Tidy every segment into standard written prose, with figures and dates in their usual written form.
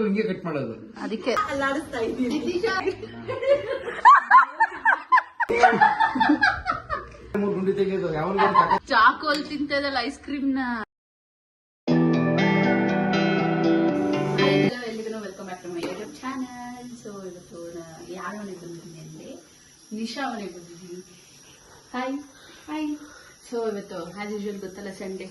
ಹಿಂಗೆ ಕಟ್ ಮಾಡೋದು ಅದಕ್ಕೆ ಅಲ್ಲಾಡಿಸ್ತಾ ಇದ್ದೀನಿ. ಚಾಕೋಲ್ ತಿಂತದಲ್ಲ ಐಸ್ ಕ್ರೀಮ್ ನ. ಎಲ್ಲಿಗೂ welcome back to my YouTube channel. So ಇವತ್ತು ಯಾರ ಮನೆಗೆ ಬಂದಿದ್ದೀನಿ ಅಂದ್ರೆ ನಿಶಾ ಮನೆಗೆ ಬಂದಿದ್ದೀನಿ. Hi hi. ಸೊ ಇವತ್ತು ಆಸ್ ಯೂಶುವಲ್ ಗೊತ್ತಲ್ಲ ಸಂಡೇ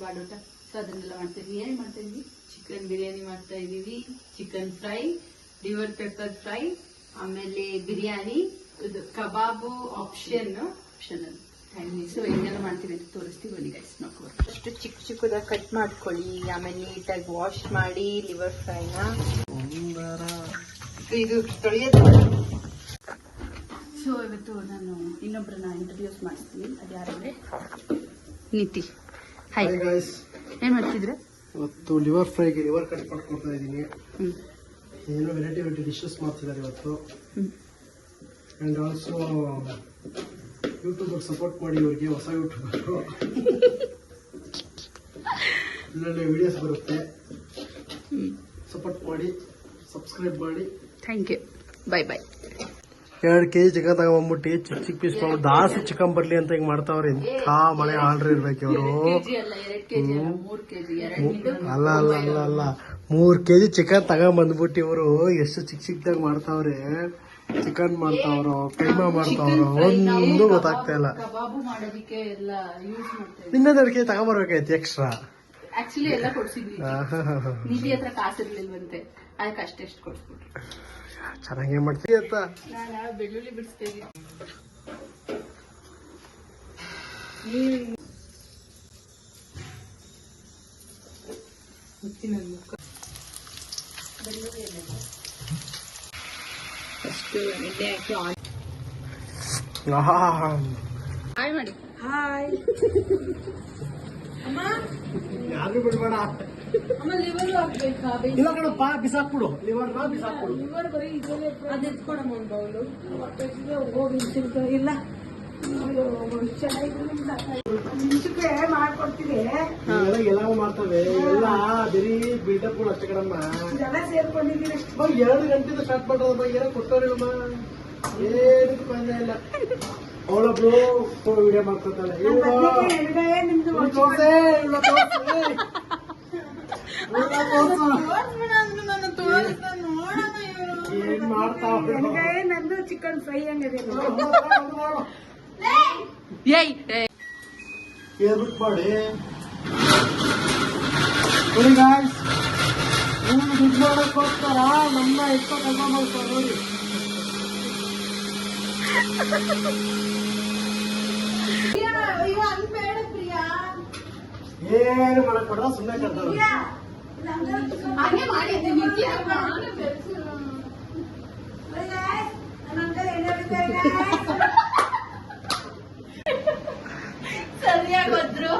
ಬಾಡೂಟ. ಸೊ ಅದನ್ನೆಲ್ಲ ಮಾಡ್ತಿದ್ವಿ. ಏನ್ ಮಾಡ್ತಾ ಇದ್ವಿ? ಚಿಕನ್ ಬಿರಿಯಾನಿ ಮಾಡ್ತಾ ಇದೀವಿ, chicken fry, liver pepper fry, ಆಮೇಲೆ ಬಿರಿಯಾನಿ, ಇದು ಕಬಾಬು ಆಪ್ಷನಲ್. ಸೊ ಹೆಂಗೆಲ್ಲ ಮಾಡ್ತೀವಿ ಅಂತ ತೋರಿಸ್ತೀವಿ. ಬನ್ನಿ ಗೈಸ್ ನೋಡ್ಕೊಂಡು. ಅಷ್ಟು ಚಿಕ್ಕದಾಗಿ ಕಟ್ ಮಾಡ್ಕೊಳ್ಳಿ. ಆಮೇಲೆ ನೀಟಾಗಿ ವಾಶ್ ಮಾಡಿ ಲಿವರ್ ಫ್ರೈನ. ಇದು ತೊಳೆಯೋದು. ಸೊ ಇವತ್ತು ನಾನು ಇನ್ನೊಬ್ಬರನ್ನ ಇಂಟ್ರೊಡ್ಯೂಸ್ ಮಾಡಿಸ್ತೀನಿ. ಅದು ಯಾರಂದ್ರೆ ನಿತಿ. ಹಾಯ್ ಗೈಸ್, ಏನ್ ಮಾಡ್ತಿದ್ರೆ? ಇವತ್ತು ಲಿವರ್ ಫ್ರೈಗೆ ಲಿವರ್ ಕಟ್ ಮಾಡ್ಕೊಡ್ತಾ ಇದ್ದೀನಿ. ಏನೋ ವೆರೈಟಿ ಡಿಶಸ್ ಮಾಡ್ತಿದ್ದಾರೆ ಇವತ್ತು. ಅಂಡ್ ಆಲ್ಸೋ ಯೂಟ್ಯೂಬರ್ ಸಪೋರ್ಟ್ ಮಾಡಿ ಇವರಿಗೆ. ಹೊಸ ಯೂಟ್ಯೂಬರ್ ಒಳ್ಳೊಳ್ಳೆ ವಿಡಿಯೋಸ್ ಬರುತ್ತೆ. ಸಪೋರ್ಟ್ ಮಾಡಿ, ಸಬ್ಸ್ಕ್ರೈಬ್ ಮಾಡಿ. Thank you. Bye bye. 2 kg chicken ತಗೊಂಡ್ಬಿಟ್ಟು ಚಿಕ್ಕ ಪೀಸ್ ಮಾಡ್ಬಿಟ್ಟು ಜಾಸ್ತಿ ಚಿಕನ್ ಬರ್ಲಿ ಅಂತ ಹಿಂಗ್ ಮಾಡ್ತಾವ್ರೆ. ಎಂಥ ಮನೆ ಆರ್ಡರ್ ಇರ್ಬೇಕು ಇವರು. ಅಲ್ಲ 3 kg ಚಿಕನ್ ತಗೊಂಡ್ಬಂದ್ಬಿಟ್ಟು ಇವರು ಎಷ್ಟು ಚಿಕ್ಕದಾಗ ಮಾಡ್ತಾವ್ರೆ. ಚಿಕನ್ ಮಾಡ್ತಾವ್ರೋ, ಕೈಮಾ ಮಾಡ್ತಾವ್ರೋ ಒಂದು ಗೊತ್ತಾಗ್ತಾ ಇಲ್ಲ. ಇನ್ನೊಂದು 2 kg ತಗೊಂಡ್ಬರ್ಬೇಕಾಯ್ತು ಎಕ್ಸ್ಟ್ರಾ. ಆಕ್ಚುಲಿ ಎಲ್ಲ ಕೊಡ್ಸಿದ್ವಿ. ನಿಧಿ ಹತ್ರ ಕಾಸಿರ್ಲಿಲ್ವಂತೆ, ಅದಕ್ಕೆ ಅಷ್ಟೆಷ್ಟು ಕೊಡ್ಸ್ಬಿಟ್ರು. ಚೆನ್ನಾಗೇ ಮಾಡ್ತೀವಿ ಅಂತ ನಾನು ಬೆಳ್ಳುಳ್ಳಿ ಬಿಡಿಸ್ತಾ ಇದ್ದೀನಿ. ಅಷ್ಟು ಎಣ್ಣೆ ಹಾಕಿ ಆನ್. ಹಾಯ್ ಮಾಡಿ. ಹಾಯ್ ಅಮ್ಮ. ಯಾರು ಬಿಡ್ಬೇಡ. ಅಮ್ಮ ಲಿವರ್ ಹಾಕ್ಬೇಕಾ? ಇಲ್ಲ ಕಣಪ್ಪ, ಬಿಸಾಕ್ಬಿಡು. ಲಿವರ್ ಬಿಸಾಕ್ಬಿಡು. ಲಿವರ್ ಬರೀ ಇದನ್ನೇ. ಅದು ಎತ್ಕೊಡಮ್ಮ ಒಂದು ಬೌಲು. ಹೋಗಿ ಇಲ್ಲ ಮೆಣಸಿನ್ಕಾಯಿ ಮಾಡ್ಕೊಡ್ತೀನಿ. ಎಲ್ಲ ಮಾಡ್ತವೆ. ಎಲ್ಲ ಬರೀ ಬಿಲ್ಡಪ್ಗಳು ಅಷ್ಟೇ ಕಣಮ್ಮ. ಎಲ್ಲ ಸೇರ್ಕೊಂಡಿದ್ದೀನಿ. 2 ಗಂಟೆಯಿಂದ ಸ್ಟಾರ್ಟ್ ಮಾಡೋದಮ್ಮ. ಏನೋ ಕೊಟ್ಟವ್ರಮ್ಮ, ಏನಕ್ಕೆ ಬಂದ ಇಲ್ಲ. ಅವಳೊಬ್ಳು ವಿಡಿಯೋ ಮಾಡ್ಕೊತಾಳೆ. ಏನ್ ಮಾಡ್ತಾವ. ನಂದು ಚಿಕನ್ ಫ್ರೈ ಹಂಗಿದೆ. ಹೇಳ್ಬಿಟ್ಟು ಮಾಡಿ ನೋಡಿ ಗಾಯ್ಸ್. ದುಡ್ಡು ಮಾಡೋಕ್ಕೋಸ್ಕರ ನಮ್ಮ ಎಷ್ಟೋ ಕೆಲಸ ಮಾಡ್ತಾರೆ ನೋಡಿ. ಏನು ಮಾಡಕ್ ಬೇಡ, ಸುಮ್ಮನೆ ಕರ್ತಾರೆ. ಸರಿಯಾಗಿ ಹೋದ್ರು.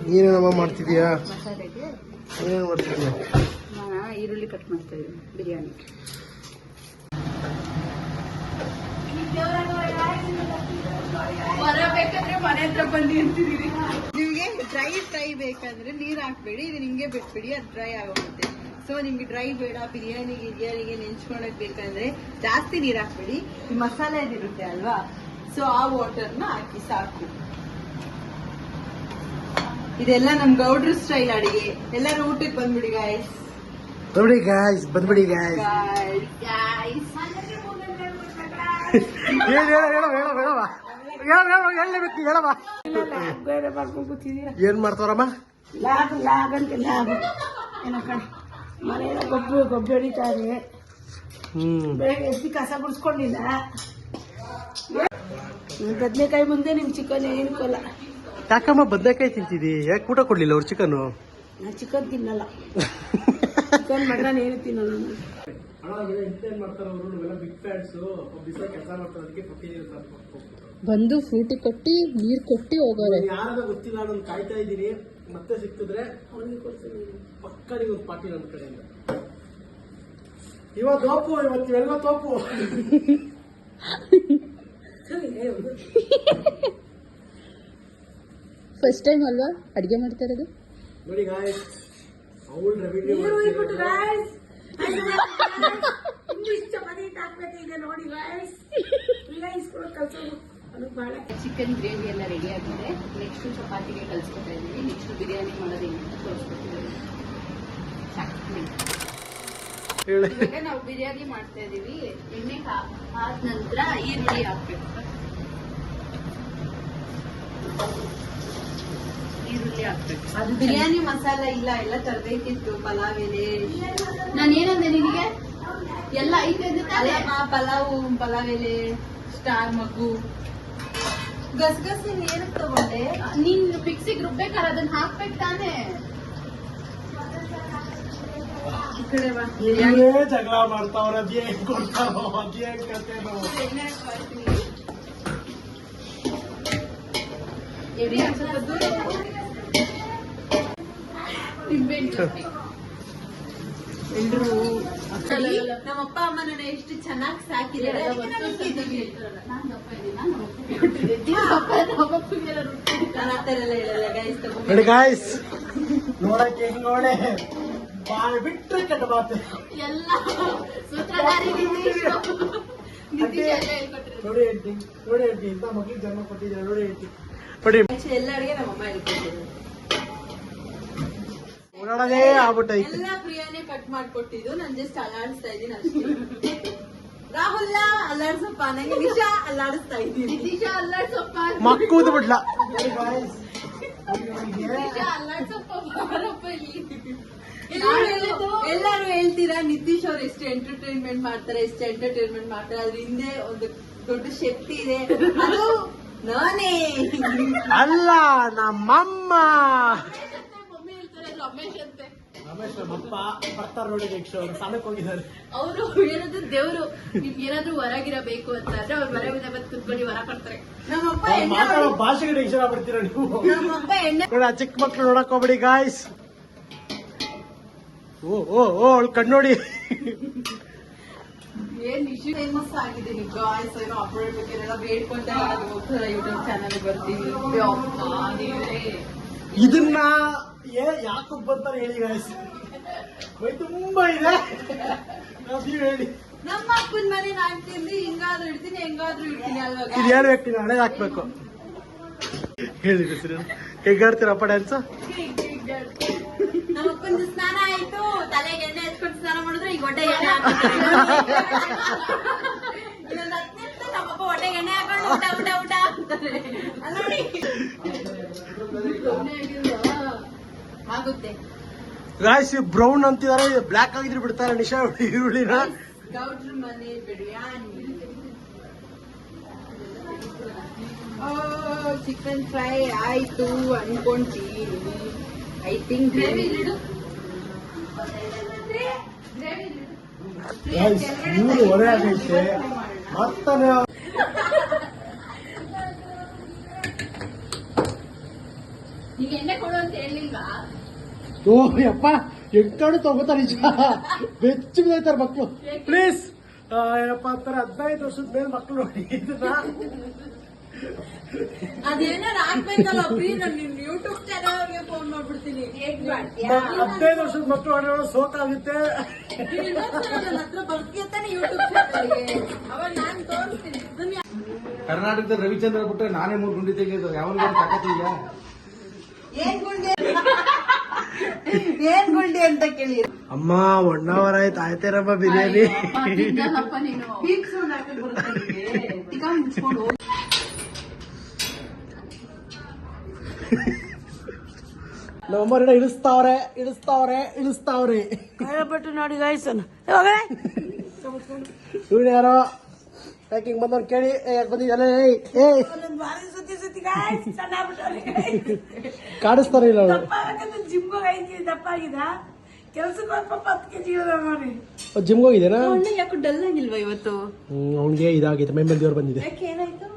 ನೀನೇನಮ್ಮ ಮಾಡ್ತಿದೀಯಾ? ಮಸಾಲೆಗೆ ಏನೇನು ಮಾಡ್ತಿದ್ಯಾ? ನಾನು ಈರುಳ್ಳಿ ಕಟ್ ಮಾಡ್ತಾ ಇದ್ದೀನಿ ಬಿರಿಯಾನಿ. ಬೇಕಾದ್ರೆ ಮನೆ ಹತ್ರ ಬಂದು ಇರ್ತಿದೀವಿ. ನಿಮ್ಗೆ ಡ್ರೈ ಫ್ರೈ ಬೇಕಾದ್ರೆ ನೀರ್ ಹಾಕ್ಬೇಡಿ, ಇದು ನಿಮ್ಗೆ ಬಿಟ್ಬಿಡಿ, ಅದು ಡ್ರೈ ಆಗೋಗುತ್ತೆ. ಸೊ ನಿಮ್ಗೆ ಡ್ರೈ ಬೇಡ, ಬಿರಿಯಾನಿಗೆ ನೆಂಚ್ಕೊಳಕ್ ಬೇಕಂದ್ರೆ ಜಾಸ್ತಿ ನೀರ್ ಹಾಕ್ಬೇಡಿ. ಈ ಮಸಾಲೆ ಇದಿರುತ್ತೆ ಅಲ್ವಾ, ಸೊ ಆ ವಾಟರ್ನ ಹಾಕಿ ಸಾಕು. ಇದೆಲ್ಲ ನಮ್ ಗೌಡ್ರ ಸ್ಟೈಲ್ ಅಡಿಗೆ. ಎಲ್ಲರೂ ಊಟಕ್ಕೆ ಬಂದ್ಬಿಡಿ ಗಾಯ್ಸ್. ಬಂದ್ಬಿಡಿ ಗಾಯ್ಸ್. ಏನ್ ಮಾಡ್ತಾರಮ್ಮ? ಮನೆಯಲ್ಲ ಗೊಬ್ಬರ ಹೊಡಿತಾರೆ. ಬೆಳಗ್ಗೆ ಎದ್ದು ಕಸ ಗುಡಿಸ್ಕೊಂಡಿಲ್ಲ. ಬದನೆಕಾಯಿ ಮುಂದೆ ನಿಮ್ ಚಿಕನ್ ಏನು ಕೊಲ್ಲ. ಯಾಕಮ್ಮ ಬದನೆಕಾಯಿ ತಿಂತಿದಿ? ಯಾಕೆ ಊಟ ಕೊಡ್ಲಿಲ್ಲ ಅವ್ರು ಚಿಕನ್? ನಾ ಚಿಕನ್ ತಿನ್ನಲ್ಲ. ಚಿಕನ್ ಮಟನ್ ಏನು ತಿನ್ನಲ್ಲ. ಬಂದು ಫ್ರೂಟಿ ಕೊಟ್ಟಿ ನೀರ್ ಕೊಟ್ಟಿ ಹೋಗೋರೆ. ಯಾರಾದ್ರೂ ಗೊತ್ತಿಲ್ಲ, ನಾನು ಕಾಯ್ತಾ ಇದ್ದೀನಿ. ಮತ್ತೆ ಸಿಕ್ತಿದ್ರೆ ಪಕ್ಕ ನೀವು ಪಾರ್ಟಿ ನನ್ನ ಕಡೆಯಿಂದ. ಇವತ್ತು ತೋಪು, ಇವತ್ತು ಎಲ್ಲ ತೋಪು. ಫಸ್ಟ್ ಟೈಮ್ ಅಲ್ವಾ ಅಡಿಗೆ ಮಾಡ್ತಾ ಇರೋದು? ನೋಡಿ ಗಾಯ್ಸ್, ಅವಳು ರೆವಿನ್ಯೂ ಚಿಕನ್ ಗ್ರೇವಿ ಎಲ್ಲ ರೆಡಿ ಆಗಿದೆ. ನೆಕ್ಸ್ಟ್ ಚಪಾತಿಗೆ ಕಲ್ಸ್ಕೊತಾ ಇದೀವಿ. ನೆಕ್ಸ್ಟ್ ಬಿರಿಯಾನಿ ಮಾಡೋದು ಹೆಂಗೆ ಅಂತ ತೋರಿಸ್ಕೊಟ್ಟಿದ್ದೀವಿ. ಇವಾಗ ನಾವು ಬಿರಿಯಾನಿ ಮಾಡ್ತಾ ಇದೀವಿ. ಎಣ್ಣೆ ಆದ ನಂತರ ಈರುಳ್ಳಿ ಹಾಕ್ಬೇಕು. ಈರುಳ್ಳಿ ಹಾಕ್ಬೇಕು. ಅದು ಬಿರಿಯಾನಿ ಮಸಾಲ ಇಲ್ಲ, ಎಲ್ಲ ತರಬೇಕಿತ್ತು. ಪಲಾವ್ ಎಲೆ, ನಾನು ಏನಂದೆ ನಿನಗೆ? ಎಲ್ಲ ಐತೆ ಅಂತ ತಾನೇ? ಪಲಾವ್ ಎಲೆ, ಸ್ಟಾರ್ ಮಗು, ಗಸಗಸೆ ಏನಕ್ಕೆ ತಗೊಂಡೆ? ನೀನ್ ಮಿಕ್ಸಿಗೆ ರುಬ್ಬೇಕಾದ್ರೆ ಅದನ್ನ ಹಾಕ್ಬೇಕು ತಾನೇ? ಈ ಕಡೆ ಬಾ. ಜಗಳ ಮಾಡ್ತಾವ್ರ, ಅದೇನ್ ಕೊಡ್ತಾರೋ ಅದೇನ್ ಕತೆನೋ. ಎಣ್ಣೆ ಹಾಕ್ತೀನಿ. ಎಣ್ಣೆ ಸ್ವಲ್ಪ ದೂರ ನಿಂಬೆಹಣ್ಣು ಚಟ್ನಿ. ಎಲ್ರು ನಮ್ಮಪ್ಪ ಅಮ್ಮ ನನ್ನ ಎಷ್ಟು ಚೆನ್ನಾಗಿ ಸಾಕಿದ್ದಾರೆ. ನಾನು ಆ ಥರ ಎಲ್ಲ ಹೇಳಲ್ಲ ಗೈಸ್. ನೋಡಿ ಗಾಯ್ಸ್, ನೋಡಕ್ಕೆ ಹೆಂಗ್ ನೋಡೆ ಬಾಯ್ ಬಿಟ್ರೆ ಕೆಟ್ಟ ಮಾತು. ಎಲ್ಲ ಸೂತ್ರಧಾರಿ ನಿತೀಶ್ ಎಲ್ಲ ಹೇಳ್ಕೊಟ್ಟಿರೋದು. ನೋಡಿ ಹೇಳ್ತಿ, ನೋಡಿ ಹೇಳ್ತಿ, ಇಂಥ ಮಕ್ಳಿಗೆ ಜನ್ಮ ಕೊಟ್ಟಿದ್ದಾರೆ. ನೋಡಿ ಹೇಳ್ತಿ, ನೋಡಿ ಎಲ್ಲ ಅಡಿಗೆ ನಮ್ಮಮ್ಮ ಹೇಳ್ಕೊಟ್ಟಿದ್ರು. ಓಡಾಡೋದೇ ಆಗ್ಬಿಟ್ಟೈತಿ. ಎಲ್ಲ ಪ್ರಿಯಾನೇ ಕಟ್ ಮಾಡ್ಕೊಟ್ಟಿದ್ದು. ನಾನು ಜಸ್ಟ್ ಅಲ್ಲಾಡಿಸ್ತಾ ಇದ್ದೀನಿ ಅಷ್ಟೇ. ರಾಹುಲ್ ಅಲ್ಲಾಡ್ಸಪ್ಪ, ನಂಗೆ ನಿಶಾ ಅಲ್ಲಾಡಿಸ್ತಾ ಇದ್ದೀನಿ. ನಿತೀಶ ಅಲ್ಲಾಡ್ಸಪ್ಪ, ಮಕ್ಕೂದ್ ಬಿಡ್ಲ. ನಿತೀಶ ಅಲ್ಲಾಡ್ಸಪ್ಪ ಬಾರಪ್ಪ ಇಲ್ಲಿ. ಎಲ್ಲಾರು ಹೇಳ್ತೀರಾ ನಿತೀಶ್ ಅವ್ರು ಎಷ್ಟು ಎಂಟರ್ಟೈನ್ಮೆಂಟ್ ಮಾಡ್ತಾರೆ, ಅದ್ರ ಹಿಂದೆ ಒಂದು ದೊಡ್ಡ ಶಕ್ತಿ ಇದೆ. ಅದು ನಾನೇ ಅಲ್ಲ, ನಮ್ಮಮ್ಮ. ಮಮ್ಮಿ ಹೇಳ್ತಾರೆ ರಮೇಶ್ ಅಂತೆ. ರಮೇಶ್ ನಮ್ಮಪ್ಪ ಬರ್ತಾರ ನೋಡಿ. ನೆಕ್ಸ್ಟ್ ಅವ್ರು ಸಾಲಕ್ಕೆ ಹೋಗಿದ್ದಾರೆ. ಅವರು ಹೇಳೋದು ದೇವ್ರು ನಿಮ್ಗೆ ಏನಾದ್ರು ಹೊರಗಿರಬೇಕು ಅಂತ ಅಂದ್ರೆ ಅವ್ರು ಹೊರಗಿನ ಬಂದು ಕುತ್ಕೊಂಡು ಹೊರ ಕೊಡ್ತಾರೆ. ನಮ್ಮಪ್ಪ ಅವ್ರು ಮಾತಾಡೋ ಭಾಷೆಗೆ ಟೆನ್ಷನ್ ಆಗ್ಬಿಡ್ತೀರ ನೀವು. ನಮ್ಮಪ್ಪ ಎಣ್ಣೆ ನೋಡಿ, ಆ ಚಿಕ್ಕ ಮಕ್ಳು ನೋಡಕ್ ಹೋಗ್ಬಿಡಿ ಗಾಯ್ಸ್. ಓ ಓ ಓ ಅವಳು ಕಣ್ಣೋಡಿ. ಏನ್ ಇಶ್ಯೂ ಫೇಮಸ್ ಆಗಿದ್ದೀನಿ ಗಾಯ್ಸ್. ಏನೋ ಅಪ್ಲೋಡ್ ಬೇಕಿರಲ್ಲ ಬೇಡ್ಕೊಂತ ಹೋಗ್ತಾರೆ. ಯೂಟ್ಯೂಬ್ ಚಾನಲ್ ಬರ್ತೀವಿ. ಇದನ್ನ ಯಾಕೆ ಬಂತಾರೆ ಹೇಳಿ ಗಾಯ್ಸ್. ಮೈ ತುಂಬಾ ಇದೆ, ನೀವು ಹೇಳಿ. ನಮ್ಮ ಅಪ್ಪನ ಮನೆ ನಾಡ್ತೀನಿ, ಹಿಂಗಾದ್ರೂ ಇಡ್ತೀನಿ ಹೆಂಗಾದ್ರೂ ಇಡ್ತೀನಿ ಅಲ್ವಾ. ಇದೇನು ವ್ಯಕ್ತಿ ಹಣೆ ಹಾಕ್ಬೇಕು ಹೇಳಿ ಹೆಸರು. ಹೇಗಾಡ್ತೀರಪ್ಪ ಡ್ಯಾನ್ಸ್? ನಮ್ಮ ಅಪ್ಪನ ಸ್ನಾನ ಆಯ್ತು, ತಲೆಗೆ ಎಣ್ಣೆ ಹಚ್ಕೊಂಡು ಸ್ನಾನ ಮಾಡಿದ್ರೆ ಈಗ ಹೊಟ್ಟೆ ಎಣ್ಣೆ ಹಾಕ್ತಾರೆ. ಇನ್ನೊಂದು 10 ನಿಮಿಷ ನಮ್ಮಪ್ಪ ಹೊಟ್ಟೆಗೆ ಎಣ್ಣೆ ಹಾಕೊಂಡು ಊಟ ಊಟ ಊಟ ಅಂತಾರೆ. ಅಲ್ಲ ನೋಡಿ ಆಗುತ್ತೆ. ಗಾಯ್ಸ್, ಬ್ರೌನ್ ಅಂತಿದಾರೆ, ಬ್ಲಾಕ್ ಆಗಿದ್ರೆ ಬಿಡ್ತಾರೆ ನಿಶಾ ಈರುಳ್ಳಿನ. ಗೌಡ್ರ ಮನೆ ಬಿರಿಯಾನಿ. ಚಿಕನ್ ಫ್ರೈ ಆಯ್ತು ಅನ್ಕೊಂತೀನಿ. ಐ ಥಿಂಕ್ ಗ್ರೇವಿ ಇಡು. ಗಾಯ್ಸ್, ಇವ್ರು ಹೊರೆ ಆಗೈತೆ ಮತ್ತಾನೆ. ಈಗ ಎಣ್ಣೆ ಕೊಡು ಅಂತ ಹೇಳಿಲ್ವಾ? ಓ ಯಪ್ಪ, ಎಂಟು ತಗೋತಾರೆ ನಿಜ. ಬೆಚ್ಚ ಬಿದ್ದೈತಾರೆ ಮಕ್ಳು. ಪ್ಲೀಸ್ ಯಪ್ಪ ಅಂತಾರೆ, 15 ವರ್ಷದ ಮೇಲೆ ಮಕ್ಳು ನೋಡಿ ಇದನ್ನ. ಅದೇನಾರು ಹಾಕ್ಬೇಕಲ್ಲ ಪ್ರೀ, ನಾನು ನಿಮ್ ಯೂಟ್ಯೂಬ್ ಚಾನಲ್ಗೆ ಫೋನ್ ಮಾಡ್ಬಿಡ್ತೀನಿ. 15 ವರ್ಷದ ಮಕ್ಳು ಆಡೋಣ ಸೋಕಾಗುತ್ತೆ. ನನ್ನ ಹತ್ರ ಬರ್ತಾನೆ ಯೂಟ್ಯೂಬ್ ಚಾನಲ್ಗೆ, ಅವಾಗ ನಾನ್ ತೋರಿಸ್ತೀನಿ. ಕರ್ನಾಟಕದ ರವಿಚಂದ್ರ ಬಿಟ್ರೆ ನಾನೇ 3 ಗುಂಡಿ ತೆಗೆಯೋದು. ಯಾವಾಗ ತಾಕತ್ತಿಲ್ಲ. ಏನ್ ಗುಂಡಿ ಅಂತ ಕೇಳಿ. ಅಮ್ಮ 1 hour ಆಯ್ತು, ಆಯ್ತೇನಮ್ಮ ಬಿರಿಯಾನಿ. ತಿನ್ನಲ್ಲಪ್ಪ ನೀನು. ಬೀಕ್ ಸೌಂಡ್ ಹಾಕಿ ಬರುತ್ತೆ. ಟಿಕಾ ಮುಚ್ಕೊಂಡು ಹೋಗಿ. ನಮ್ಮನ್ನ ಇಳಿಸ್ತಾವ್ರೆ. ಬಟ್ ನೋಡಿ ಗಾಯ್ಸ್, ಇವ್ರು ಯಾರೋ ಪ್ಯಾಕಿಂಗ್ ಬಂದವ್ರು ಕೇಳಿ ಯಾಕೆ ಬಂದಿದ್ದಲ್ಲ ಕಾಡಿಸ್ತಾರೆ. ಇಲ್ಲ ಅವಳು ಜಿಮ್ಗೆ ಹೋಗಿದ್ದೀನಿ, ದಪ್ಪ ಆಗಿದ. ಕೆಲ್ಸಕ್ಕೆ 10 kg ನೋಡಿ. ಜಿಮ್ಗೆ ಹೋಗಿದ್ದೇನಾ? ಯಾಕೆ ಡಲ್ ಆಗಿಲ್ವಾ ಇವತ್ತು? ಅವ್ನಿಗೆ ಇದಾಗಿತ್ತು, ಮೈ ಮೇಲೆ ದೇವ್ರು ಬಂದಿದೆ. ಯಾಕೆ ಏನಾಯ್ತು?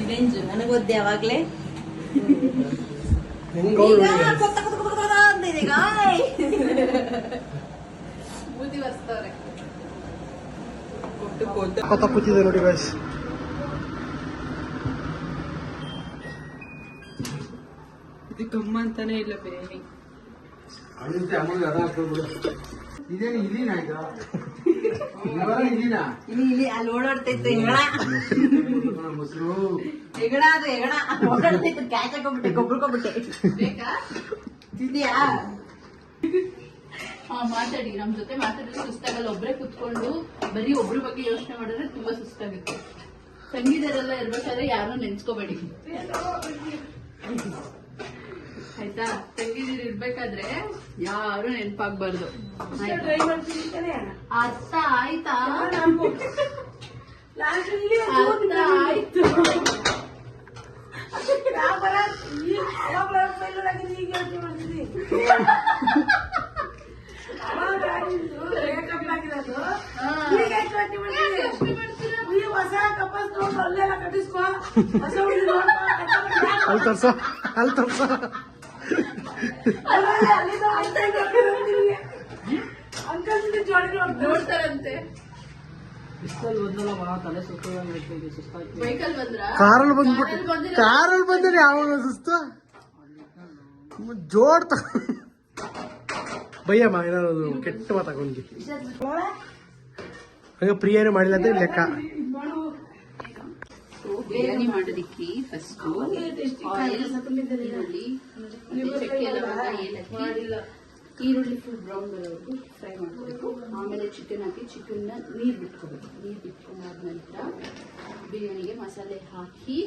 ರಿವೆಂಜ್ ನನಗೆ ಗೊತ್ತೆ ಯಾವಾಗ್ಲೇ. ಬೂದಿ ಬರ್ಸ್ತವ್ರೆ. ಕೊತ್ತ ಕೂತಿದೆ ನೋಡಿ ಗೈಸ್. ಇದು ಗಮ್ಮ ಅಂತಾನೆ ಇಲ್ಲ ಬಿರಿಯಾನಿ. ಇದೇನು ಇಲ್ಲಿನ ಆಯ್ತಾ ಇಲ್ಲಿನ ಇಲ್ಲಿ ಅಲ್ಲಿ ಓಡಾಡ್ತೈತೆ ಹೆಗಣ. ಮೊಸರು ಹೆಗಣ ಅದು ಹೆಗಣ ಓಡಾಡ್ತೈತೆ. ಕ್ಯಾಚ್ ಹಾಕೊಂಡ್ಬಿಟ್ಟೆ, ಗೊಬ್ಬರಕೊಂಡ್ಬಿಟ್ಟೆ. ಬೇಕಾ? ತಿಂದಿಯಾ? ಮಾತಾಡಿ, ನಮ್ ಜೊತೆ ಮಾತಾಡಿದ್ರೆ ಸುಸ್ತಾಗಲ್ಲ. ಒಬ್ರೇ ಕುತ್ಕೊಂಡು ಬರೀ ಒಬ್ರ ಬಗ್ಗೆ ಯೋಚನೆ ಮಾಡಿದ್ರೆ ತುಂಬಾ ಸುಸ್ತಾಗುತ್ತೆ. ಸಂಗೀತರೆಲ್ಲ ಇರ್ಬೇಕಾದ್ರೆ ಯಾರು ನೆನ್ಸ್ಕೋಬೇಡಿ ಆಯ್ತಾ. ತಂಗಿದೀರು ಇರ್ಬೇಕಾದ್ರೆ ಯಾರು ನೆನ್ಪಾಗ್ಬಾರ್ದು. ಅರ್ಥ ಆಯ್ತಾ? ಅರ್ಥ ಆಯ್ತು. ಅಲ್ಲಿ ತರ್ಸ ಅಲ್ಲಿ ತರ್ಸ. ನೋಡ್ತಾರಂತೆ. ಬೈಕಲ್ ಬಂದ್ರ ಕಾರಲ್ಲಿ ಬಂದ್ಬಿಟ್ಟು ಕಾರಲ್ಲಿ ಬಂದ್ರೆ ಯಾವಾಗ ಸುಸ್ತು ಜೋಡ್ ಬಯ್ಯಮ್ಮ ಏನಾದ್ರು ಕೆಟ್ಟ ಮಾತಾಕೊಂಡಿ ಹಂಗ ಪ್ರಿಯಾನೇ ಮಾಡಿಲ್ಲ ಅಂದ್ರೆ ಲೆಕ್ಕ. ಬಿರಿಯಾನಿ ಮಾಡೋದಿಕ್ಕೆ ಫಸ್ಟ್ ಆಯಿಲ್, ಈರುಳ್ಳಿ, ಚಕ್ಕೆ, ಲವಂಗ, ಏಲಕ್ಕಿ, ಈರುಳ್ಳಿ ಫುಲ್ ಬ್ರೌನ್ ಬರೋವರೆಗೂ ಫ್ರೈ ಮಾಡಬೇಕು. ಆಮೇಲೆ ಚಿಕನ್ ಹಾಕಿ ಚಿಕನ್ನ ನೀರು ಬಿಟ್ಕೋಬೇಕು. ನೀರು ಬಿಟ್ಕೊಂಡಾದ ನಂತರ ಬಿರಿಯಾನಿಗೆ ಮಸಾಲೆ ಹಾಕಿ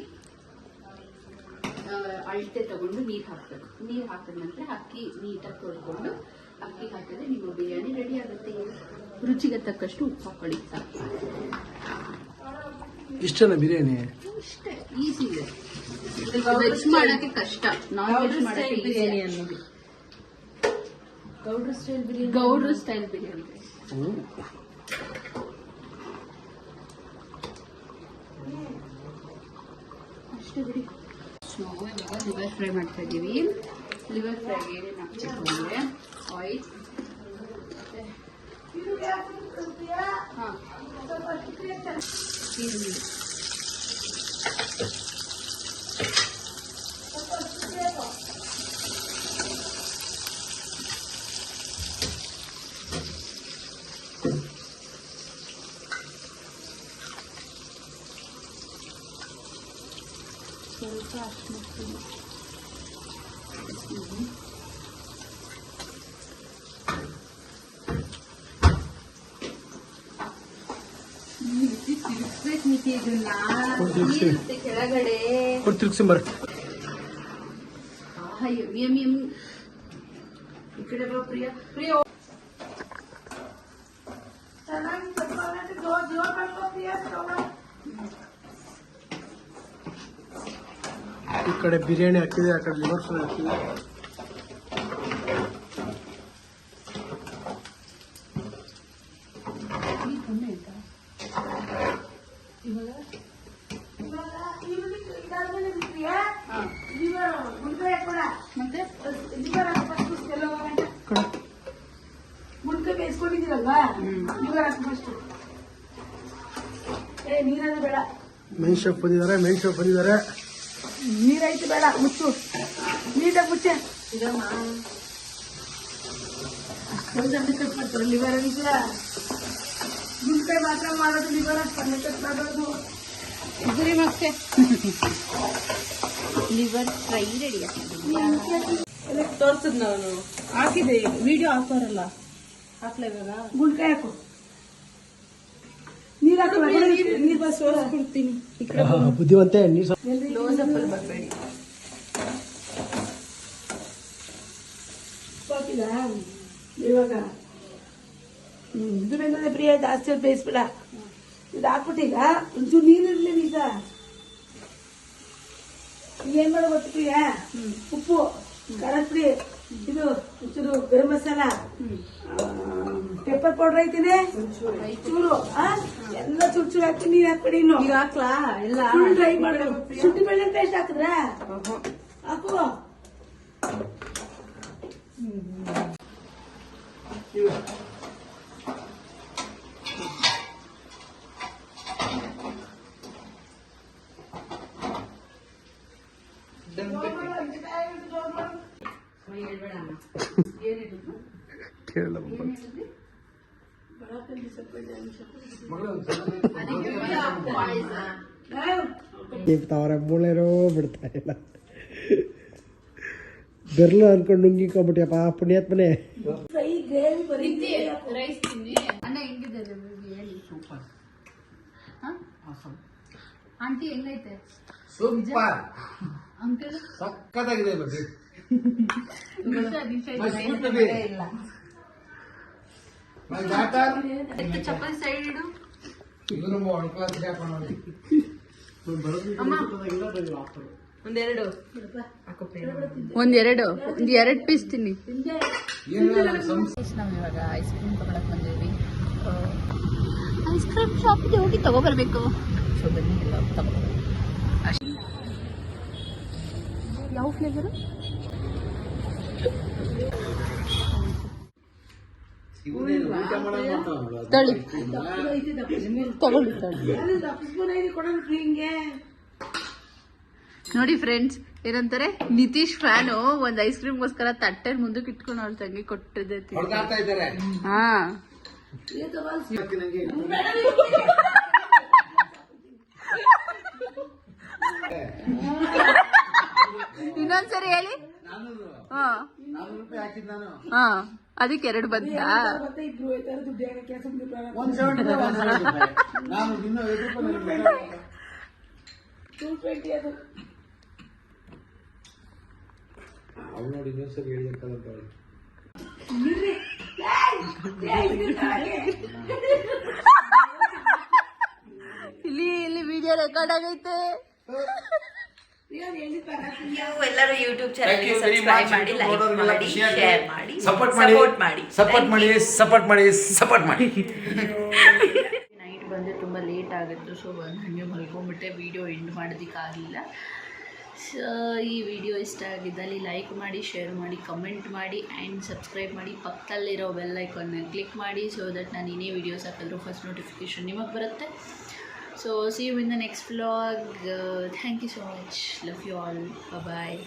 ಅಳತೆ ತಗೊಂಡು ನೀರು ಹಾಕ್ಬೇಕು. ನೀರು ಹಾಕಿದ ನಂತರ ಅಕ್ಕಿ ನೀಟಾಗಿ ತೊಳ್ಕೊಂಡು ಅಕ್ಕಿ ಹಾಕಿದ್ರೆ ನಿಮ್ಮ ಬಿರಿಯಾನಿ ರೆಡಿ ಆಗುತ್ತೆ. ರುಚಿಗೆ ತಕ್ಕಷ್ಟು ಉಪ್ಪು ಹಾಕೊಳ್ಳಿ ಸಾಕು. ಇಷ್ಟನ ಬಿರಿಯಾನಿ ಇಷ್ಟೇ, ಈಸಿ ಇದೆ. ವೆಜ್ ಮಾಡಕ್ಕೆ ಕಷ್ಟ, ನಾನ್ ವೆಜ್ ಮಾಡಕ್ಕೆ ಬಿರಿಯಾನಿ ಅನ್ನೋದು. ಗೌಡ್ರ ಸ್ಟೈಲ್ ಬಿರಿಯಾನಿ. ಅಷ್ಟೇ ಬಿಡಿ. ಸೊ ಇವಾಗ ಲಿವರ್ ಫ್ರೈ ಮಾಡ್ತಾ ಇದ್ದೀವಿ. ಲಿವರ್ ಫ್ರೈಗೆ ಏನೇನು ಹಾಕ್ಬೇಕು ಅಂದರೆ ಆಯಿಲ್, ಹಾಂ, ಈರುಳ್ಳಿ, ಸ್ವಲ್ಪ ಅರಿಶಿನ ಪುಡಿ, ತಿರುಗಿಸ್ಬೇಕು ಮಿತಿ ಇದನ್ನ. ನೀರುತ್ತೆ ಕೆಳಗಡೆ. ತಿರ್ಗ್ಸಿಂಬರ್ ಯಮ್ಮಿ ಈ ಕಡೆ ಬರೋ ಪ್ರಿಯ ಪ್ರಿಯ. ಈ ಕಡೆ ಬಿರಿಯಾನಿ ಹಾಕಿದೆ, ಆ ಕಡೆ ಲಿವರ್ ಫ್ರೈ ಹಾಕಿದೆ. ಮುಡ್ಕ ಬೇಯಿಸ್ಕೊಂಡಿದ್ದೀರಲ್ವಾ, ಲಿವರ್ ಹಾಕಿ ಫಸ್ಟ್. ನೀರಾದ್ರೆ ಬೇಡ. ಮೇನ್ ಶೆಫ್ ಬಂದಿದ್ದಾರೆ, ಮೇನ್ ಶೆಫ್ ಬಂದಿದ್ದಾರೆ. ನೀರೈತೆ ಬೇಡ, ಮುಚ್ಚು ನೀಟಾಗಿ ಮುಚ್ಚೆ. ಅಷ್ಟೊಂದು ಕಟ್ ಮಾಡ್ತಾರೆ ಲಿವರ್ ಅಂತ. ಗುಂಡ್ಕಾಯಿ ಮಾತ್ರ ಮಾಡೋದು, ಲಿವರ್ ಪಲ್ಯ ಕಟ್ ಮಾಡೋದು. ಸರಿ ಮತ್ತೆ ಲಿವರ್ ಫ್ರೈ ರೆಡಿ ಆಗಿದೆ. ತೋರ್ಸದ್ ನಾನು ಹಾಕಿದೆ, ವಿಡಿಯೋ ಹಾಕೋರಲ್ಲ. ಹಾಕ್ಲ ಇವಾಗ ಗುಂಡ್ಕಾಯಿ ಹಾಕು. ನೀರ್ ಹಾಕಿ ನೀರ್ ಬಸ್ ಸೋರಿಸ್ಬಿಡ್ತೀನಿ. ಬುದ್ಧಿವಂತೆ ನೀರು ಕ್ಲೋಸ್ ಅಪ್ ಅಲ್ಲಿ ಬರಬೇಡಿ. ಹಾಕಿದ ಇವಾಗ ಇದು ಬೆಂದ್ರೆ ಪ್ರಿಯ ಜಾಸ್ತಿ ಬೇಯಿಸ್ಬಿಡ. ಇದು ಹಾಕ್ಬಿಟ್ಟೀಗ ಒಂಚೂರು ನೀರಿರ್ಲಿ. ಈಗ ಏನ್ ಮಾಡೋ ಗೊತ್ತು ಪ್ರಿಯ, ಉಪ್ಪು, ಖಾರದ ಪುಡಿ, ಇದು ಒಂಚೂರು ಗರಂ ಮಸಾಲ, ಪೆಪ್ಪರ್ ಪೌಡರ್ ಐತಿದೆ ಚೂರು, ಎಲ್ಲ ಚೂರು ಚೂರು ಹಾಕಿ ನೀರ್ ಹಾಕ್ಬಿಡಿ. ಇನ್ನು ಈಗ ಹಾಕ್ಲಾ ಎಲ್ಲ ಡ್ರೈ ಮಾಡ್ಬೇಕು. ಶುಂಠಿ ಬೆಳ್ಳುಳ್ಳಿ ಪೇಸ್ಟ್ ಹಾಕಿದ್ರ ಹಾಕು. ಅವ್ರ ಮೂಳೆನೋ ಬಿಡ್ತಾ ಇಲ್ಲ. ಬೆರ್ಲು ಅನ್ಕೊಂಡು ನುಂಗಿಕೊಂಬಿಟ್ಟಿಯಪ್ಪ ಪುಣ್ಯಾತ್ಮನೆ. ರೈಸ್ ತಿನ್ನಿ. ಅಣ್ಣ ಹೆಂಗಿದೆ ಹೇಳಿ. ಸೂಪರ್. ಆಂಟಿ ಹೆಂಗೈತೆ? ಸೂಪರ್. ಅಂಕಲ್ ಸಕ್ಕತ್ತಾಗಿದೆ ಬಡ್ಡಿ. ಚಪ್ಪಲಿ ಸೈಡ್ ಇಡು. ಒಂದೆರಡು ಪೀಸ್ ತಿನ್ನಿ. ನಾವು ಇವಾಗ ಐಸ್ ಕ್ರೀಮ್ ತಗೊಳಕ್ ಬಂದಿದ್ವಿ. ಐಸ್ ಕ್ರೀಮ್ ಶಾಪಿಗೆ ಹೋಗಿ ತಗೋಬರ್ಬೇಕು. ಸೊ ಬನ್ನಿ ಎಲ್ಲ ತಗೋಬರ್ಬೇಕು. ಯಾವ ಫ್ಲೇವರು? ತಗೊಳ್ಳಿ ನೋಡಿ ಫ್ರೆಂಡ್ಸ್, ಏನಂತಾರೆ, ನಿತೀಶ್ ಫ್ಯಾನು ಒಂದ್ ಐಸ್ ಕ್ರೀಮ್ಗೋಸ್ಕರ ತಟ್ಟೆ ಮುಂದಕ್ಕೆ ಇಟ್ಕೊಂಡು ಅವ್ರ ತಂಗಿ ಕೊಟ್ಟಿದ್ದೆ. ಹಾ ಇನ್ನೊಂದ್ಸರಿ ಹೇಳಿ. ಹಾ ಅದಕ್ಕೆ 2 ಬಂತಾ? ನೋಡಿ ಇನ್ನೊಂದ್ಸರಿ ಹೇಳಿ ಅಂತ ಇಲ್ಲಿ ವಿಡಿಯೋ ರೆಕಾರ್ಡ್ ಆಗೈತೆ. ಎಲ್ಲರೂ ಯೂಟ್ಯೂಬ್ ಚಾನಲ್ ಸಬ್ಸ್ಕ್ರೈಬ್ ಮಾಡಿ, ಲೈಕ್ ಮಾಡಿ, ಶೇರ್ ಮಾಡಿ, ಸಪೋರ್ಟ್ ಮಾಡಿ. ನೈಟ್ ಬಂದು ತುಂಬ ಲೇಟ್ ಆಗಿತ್ತು. ಸೊ ಬಂದು ಹಾಗೆ ಮಲ್ಕೊಂಡ್ಬಿಟ್ಟೆ. ವಿಡಿಯೋ ಎಂಡ್ ಮಾಡೋದಕ್ಕಾಗಲಿಲ್ಲ. ಸೊ ಈ ವಿಡಿಯೋ ಇಷ್ಟ ಆಗಿದ್ದಲ್ಲಿ ಲೈಕ್ ಮಾಡಿ, ಶೇರ್ ಮಾಡಿ, ಕಮೆಂಟ್ ಮಾಡಿ ಆ್ಯಂಡ್ ಸಬ್ಸ್ಕ್ರೈಬ್ ಮಾಡಿ. ಪಕ್ಕದಲ್ಲಿರೋ ಬೆಲ್ ಐಕಾನ್ನ ಕ್ಲಿಕ್ ಮಾಡಿ. ಸೊ ದಟ್ ನಾನು ಏನೇ ವೀಡಿಯೋಸ್ ಹಾಕಿದ್ರು ಫಸ್ಟ್ ನೋಟಿಫಿಕೇಷನ್ ನಿಮಗೆ ಬರುತ್ತೆ. So see you in the next vlog. Thank you so much. Love you all. Bye bye.